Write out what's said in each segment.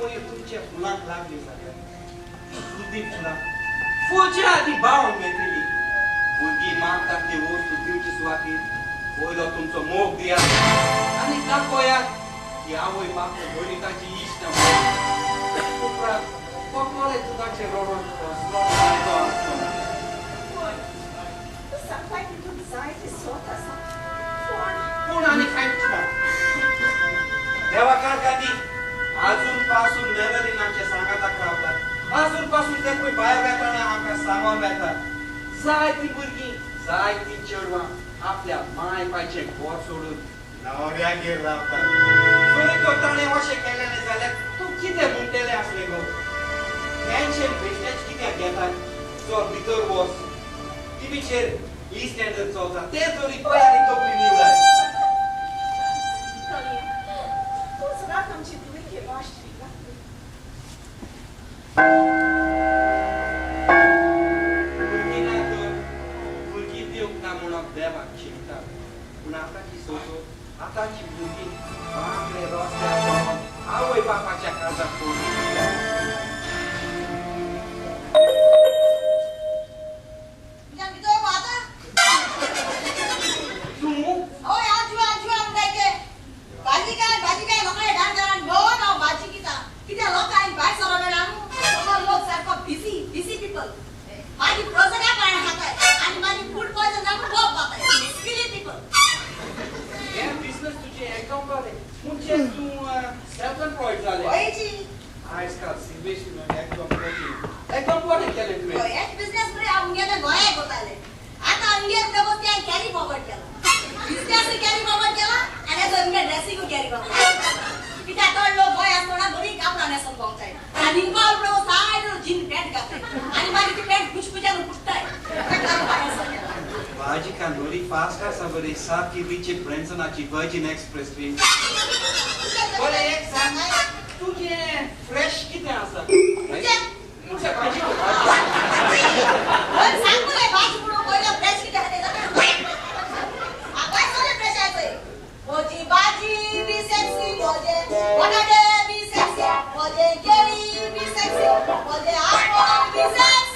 पोळी तुमच्या फुलाक लागली सगळ्या दुधी फुला फुलच्या आधी बावण मेकली भुरगी मागतात ते वस्तू दिवची सुवातीत पयलो तुमचो मोग दिया आणि दाखोया की आवय बाप भोलिकाची इष्ट उपरांत कोकमले तुझाचे रोडून कोण आणि काय देवाकार गादी अजून पासून मेलरीनाचे सांगाता रावतात अजून पासून ते कोई बाहेर येताना आमका सांगून येतात जाय ती भुरगी जाय ती चेडवा आपल्या माय पायचे गोर सोडून नवऱ्यागेर रावतात सोरी कोताणे अशें केलेले जाल्यार तूं कितें म्हणटले असले गो टेन्शन बेश्टेच कित्याक घेतात जो भितर वच टीव्हीचेर ई स्टँडर्ड चलता ते तरी तयारी तोपली निवडाय भुरगी दिवंक ना म्हणून देवाक शिकता पूण आतांची सोचो आतांची भुरगी बापले रस्त्यार पावून आवय बापाच्या काळजाक पडली सारखी रिचे ब्रँसनाची वर्जिन एक्सप्रेस ट्रेन बोले एक सांग तुझे फ्रेश किती आसा तुझे भाजी सांग बोले भाजी पुढे पहिला फ्रेश किती आहे आता सगळे फ्रेश आहे मोजी भाजी बी सेक्सी मोजे बटाटे बी सेक्सी मोजे केळी बी सेक्सी मोजे आंबा बी सेक्सी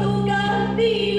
तू गाती